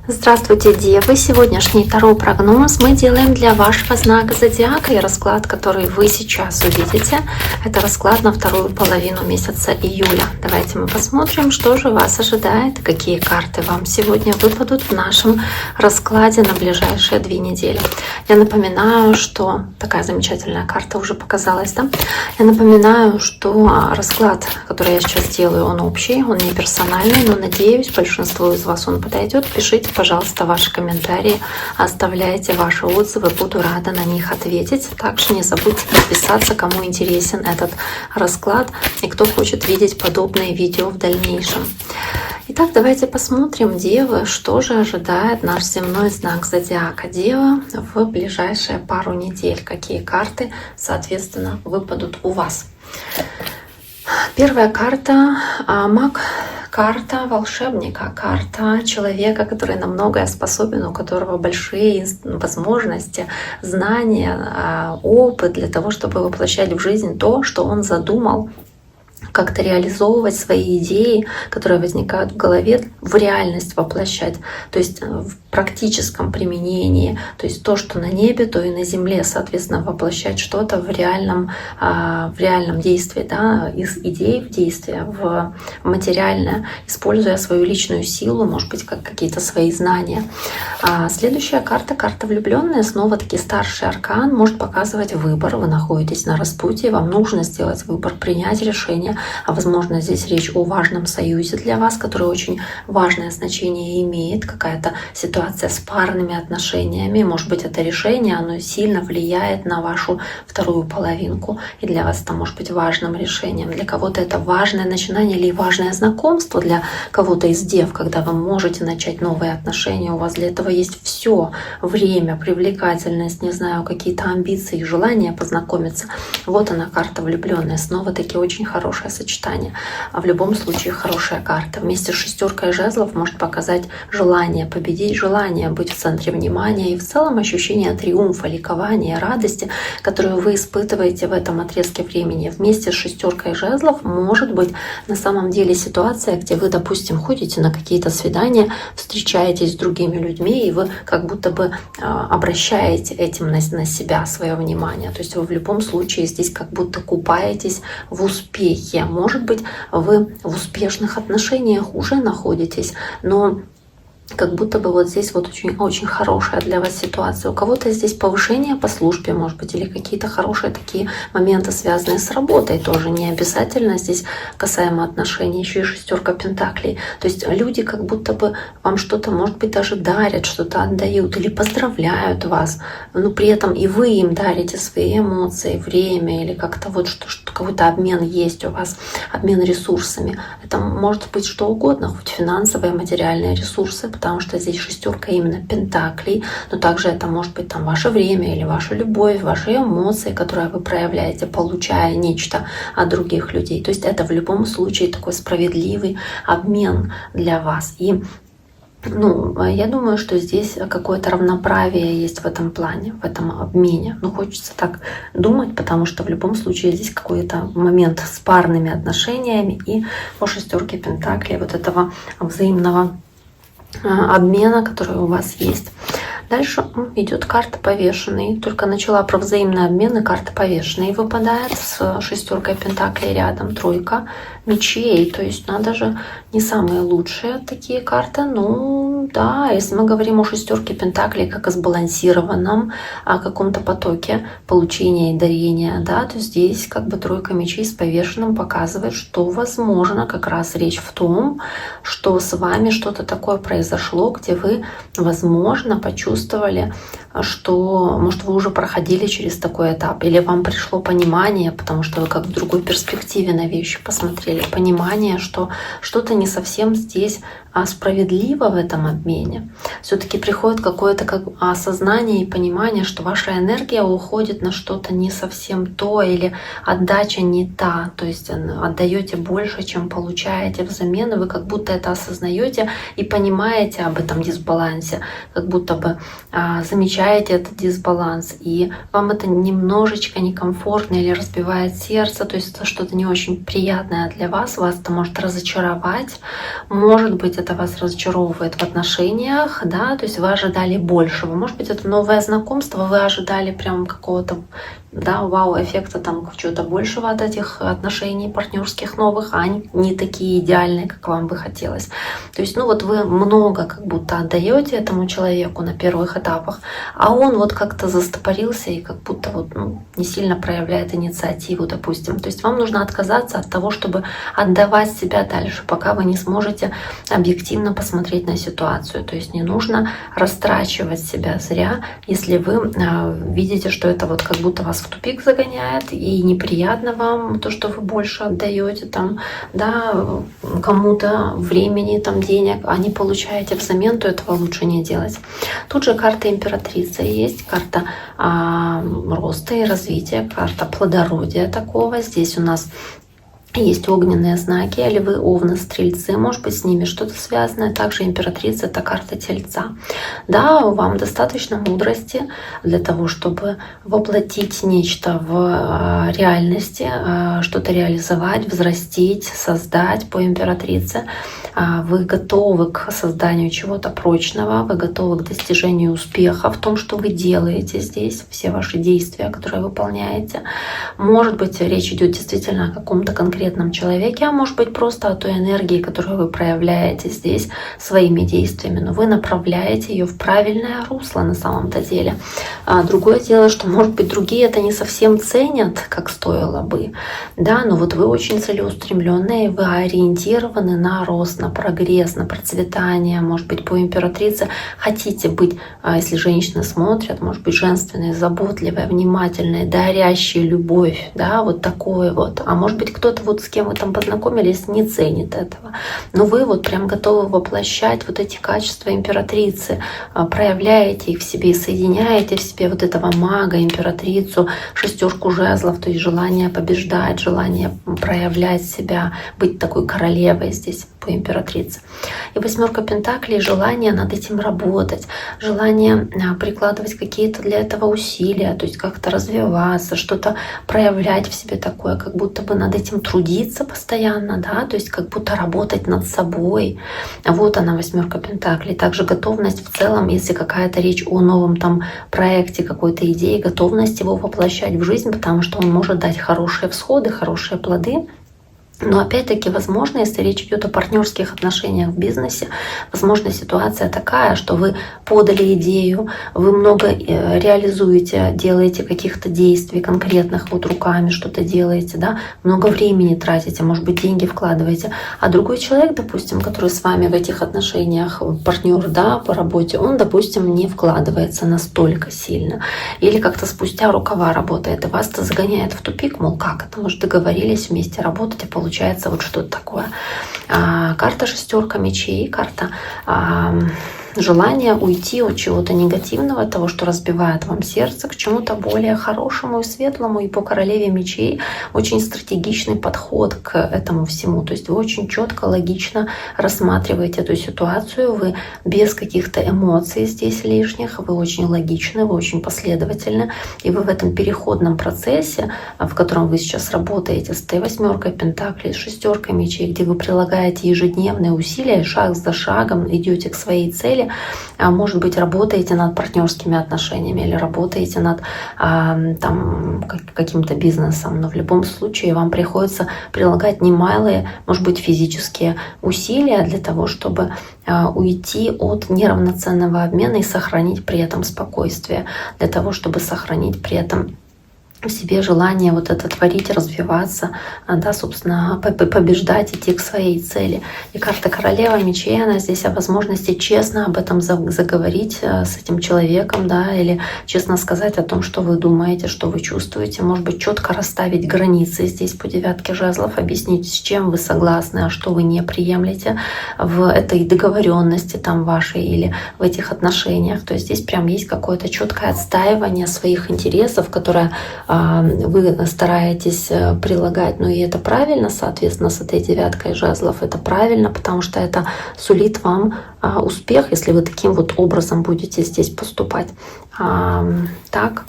Здравствуйте, Девы! Сегодняшний Таро-прогноз мы делаем для вашего знака Зодиака. И расклад, который вы сейчас увидите, это расклад на вторую половину месяца июля. Давайте мы посмотрим, что же вас ожидает, какие карты вам сегодня выпадут в нашем раскладе на ближайшие 2 недели. Я напоминаю, что такая замечательная карта уже показалась, да? Я напоминаю, что расклад, который я сейчас делаю, он общий, он не персональный, но надеюсь, большинству из вас он подойдет. Пишите, пожалуйста, ваши комментарии, оставляйте ваши отзывы, буду рада на них ответить. Также не забудьте подписаться, кому интересен этот расклад и кто хочет видеть подобные видео в дальнейшем. Итак, давайте посмотрим, Девы, что же ожидает наш земной знак Зодиака Девы в ближайшие пару недель, какие карты, соответственно, выпадут у вас. Первая карта Маг. Карта волшебника, карта человека, который на многое способен, у которого большие возможности, знания, опыт для того, чтобы воплощать в жизнь то, что он задумал, как-то реализовывать свои идеи, которые возникают в голове, в реальность воплощать, то есть в практическом применении, то есть то, что на небе, то и на земле, соответственно, воплощать что-то в реальном действии, да, из идей в действие, в материальное, используя свою личную силу, может быть, как какие-то свои знания. Следующая карта, карта влюбленная, снова-таки старший аркан, может показывать выбор. Вы находитесь на распутье, вам нужно сделать выбор, принять решение. Возможно, здесь речь о важном союзе для вас, который очень важное значение имеет, какая-то ситуация с парными отношениями. Может быть, это решение, оно сильно влияет на вашу вторую половинку, и для вас это может быть важным решением. Для кого-то это важное начинание или важное знакомство, для кого-то из дев, когда вы можете начать новые отношения, у вас для этого есть все: время, привлекательность, не знаю, какие-то амбиции, желание познакомиться. Вот она, карта влюбленная. Снова-таки очень хорошее сочетание. А в любом случае хорошая карта. Вместе с шестеркой жезлов может показать желание победить, желание быть в центре внимания и в целом ощущение триумфа, ликования, радости, которую вы испытываете в этом отрезке времени. Вместе с шестеркой жезлов может быть на самом деле ситуация, где вы, допустим, ходите на какие-то свидания, встречаетесь с другими людьми, и вы как будто бы обращаете этим на себя свое внимание. То есть вы в любом случае здесь как будто купаетесь в успехе. Может быть, вы в успешных отношениях уже находитесь, но как будто бы вот здесь вот очень хорошая для вас ситуация. У кого-то здесь повышение по службе, может быть, или какие-то хорошие такие моменты, связанные с работой, тоже не обязательно здесь касаемо отношений. Еще и шестерка пентаклей. То есть люди как будто бы вам что-то, может быть, даже дарят, что-то отдают или поздравляют вас, но при этом и вы им дарите свои эмоции, время или как-то вот что какой-то обмен есть у вас, обмен ресурсами. Это может быть что угодно, хоть финансовые, материальные ресурсы, потому что здесь шестерка именно пентаклей, но также это может быть там ваше время или ваша любовь, ваши эмоции, которые вы проявляете, получая нечто от других людей. То есть это в любом случае такой справедливый обмен для вас. И я думаю, что здесь какое-то равноправие есть в этом плане, в этом обмене. Хочется так думать, потому что в любом случае здесь какой-то момент с парными отношениями и по шестерке пентаклей вот этого взаимного обмена, который у вас есть. Дальше идет карта повешенный. Только начала про взаимный обмен, и карта повешенный выпадает с шестеркой пентаклей рядом, тройка мечей. То есть надо же не самые лучшие такие карты. Да, если мы говорим о шестерке пентаклей как о сбалансированном, о каком-то потоке получения и дарения, да, то здесь как бы тройка мечей с повешенным показывает, что возможно как раз речь в том, что с вами что-то такое произошло, где вы, возможно, почувствовали, что, может, вы уже проходили через такой этап, или вам пришло понимание, потому что вы как в другой перспективе на вещи посмотрели, понимание, что что-то не совсем здесь справедливо в этом обмене. Все-таки приходит какое-то осознание и понимание, что ваша энергия уходит на что-то не совсем то, или отдача не та, то есть отдаете больше, чем получаете взамен, и вы как будто это осознаете и понимаете об этом дисбалансе, как будто бы замечаете ощущаете этот дисбаланс, и вам это немножечко некомфортно или разбивает сердце, то есть это что-то не очень приятное для вас это может разочаровать, может быть, это вас разочаровывает в отношениях, да, то есть вы ожидали большего, может быть, это новое знакомство, вы ожидали прям какого-то, да, вау-эффекта, там, чего-то большего от этих отношений партнерских новых, а они не такие идеальные, как вам бы хотелось. То есть, ну вот вы много как будто отдаете этому человеку на первых этапах, а он вот как-то застопорился и как будто вот, ну, не сильно проявляет инициативу, допустим. То есть вам нужно отказаться от того, чтобы отдавать себя дальше, пока вы не сможете объективно посмотреть на ситуацию. То есть не нужно растрачивать себя зря, если вы видите, что это вот как будто вас в тупик загоняет, и неприятно вам то, что вы больше отдаете там, да, кому-то времени, там, денег, а не получаете взамен, то этого лучше не делать. Тут же карта императрицы есть, карта роста и развития, карта плодородия такого. Здесь у нас есть огненные знаки, львы, овны, стрельцы, может быть, с ними что-то связанное. Также императрица — это карта тельца. Да, вам достаточно мудрости для того, чтобы воплотить нечто в реальности, что-то реализовать, взрастить, создать по императрице. Вы готовы к созданию чего-то прочного, вы готовы к достижению успеха в том, что вы делаете здесь, все ваши действия, которые выполняете. Может быть, речь идет действительно о каком-то конкретном человеке, а может быть просто о той энергии, которую вы проявляете здесь своими действиями, но вы направляете ее в правильное русло на самом-то деле. Другое дело, что, может быть, другие это не совсем ценят, как стоило бы, да, но вот вы очень целеустремленные, вы ориентированы на рост, на прогресс, на процветание, может быть, по императрице хотите быть, если женщины смотрят, может быть, женственные, заботливые, внимательные, дарящие любовь, да, вот такое вот, а может быть, кто-то вот с кем вы там познакомились, не ценит этого. Но вы вот прям готовы воплощать вот эти качества императрицы, проявляете их в себе и соединяете в себе вот этого мага, императрицу, шестерку жезлов, то есть желание побеждать, желание проявлять себя, быть такой королевой здесь по императрице. И восьмерка пентаклей — желание над этим работать, желание прикладывать какие-то для этого усилия, то есть как-то развиваться, что-то проявлять в себе такое, как будто бы над этим трудиться постоянно, да, то есть как будто работать над собой. Вот она, восьмерка пентаклей. Также готовность в целом, если какая-то речь о новом там проекте, какой-то идее, готовность его воплощать в жизнь, потому что он может дать хорошие всходы, хорошие плоды. Но опять-таки, возможно, если речь идет о партнерских отношениях в бизнесе, возможно, ситуация такая, что вы подали идею, вы много реализуете, делаете каких-то действий конкретных, вот руками что-то делаете, да, много времени тратите, может быть, деньги вкладываете, а другой человек, допустим, который с вами в этих отношениях, партнер, да, по работе, он, допустим, не вкладывается настолько сильно или как-то спустя рукава работает, и вас-то загоняет в тупик, мол, как это, мы же договорились вместе работать, а получается вот что-то такое. Карта шестерка мечей, карта желание уйти от чего-то негативного, от того, что разбивает вам сердце, к чему-то более хорошему и светлому. И по королеве мечей очень стратегичный подход к этому всему. То есть вы очень четко, логично рассматриваете эту ситуацию, вы без каких-то эмоций здесь лишних, вы очень логичны, вы очень последовательны. И вы в этом переходном процессе, в котором вы сейчас работаете с этой восьмеркой пентаклей, с шестеркой мечей, где вы прилагаете ежедневные усилия, шаг за шагом идете к своей цели, может быть, работаете над партнерскими отношениями или работаете над там, каким-то бизнесом, но в любом случае вам приходится прилагать немалые, может быть, физические усилия для того, чтобы уйти от неравноценного обмена и сохранить при этом спокойствие, для того, чтобы сохранить при этом в себе желание вот это творить, развиваться, да, собственно, побеждать, идти к своей цели. И карта королева мечей, она здесь о возможности честно об этом заговорить с этим человеком, да, или честно сказать о том, что вы думаете, что вы чувствуете, может быть, четко расставить границы здесь по девятке жезлов, объяснить, с чем вы согласны, а что вы не приемлете в этой договоренности там вашей или в этих отношениях. То есть здесь прям есть какое-то четкое отстаивание своих интересов, которое вы стараетесь прилагать, ну и это правильно, соответственно, с этой 9 жезлов это правильно, потому что это сулит вам успех, если вы таким вот образом будете здесь поступать. Так.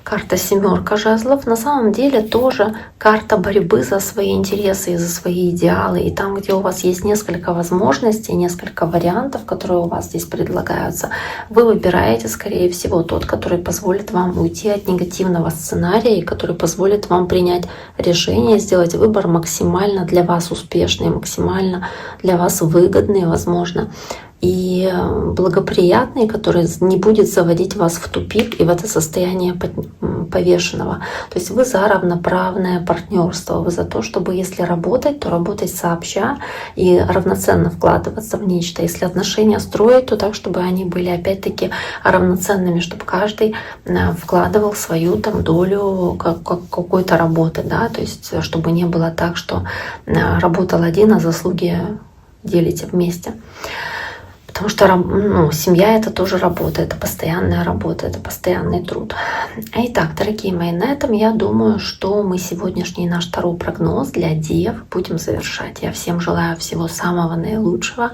Карта 7 жезлов на самом деле тоже карта борьбы за свои интересы и за свои идеалы. И там, где у вас есть несколько возможностей, несколько вариантов, которые у вас здесь предлагаются, вы выбираете, скорее всего, тот, который позволит вам уйти от негативного сценария и который позволит вам принять решение, сделать выбор максимально для вас успешный, максимально для вас выгодный, возможно, и благоприятный, который не будет заводить вас в тупик и в это состояние повешенного. То есть вы за равноправное партнерство, вы за то, чтобы если работать, то работать сообща и равноценно вкладываться в нечто. Если отношения строить, то так, чтобы они были опять-таки равноценными, чтобы каждый вкладывал свою там долю какой-то работы, да, то есть чтобы не было так, что работал один, а заслуги делите вместе. Потому что семья — это тоже работа, это постоянная работа, это постоянный труд. Итак, дорогие мои, на этом я думаю, что мы сегодняшний наш Таро прогноз для дев будем завершать. Я всем желаю всего самого наилучшего.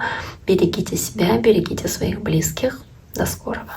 Берегите себя, берегите своих близких. До скорого.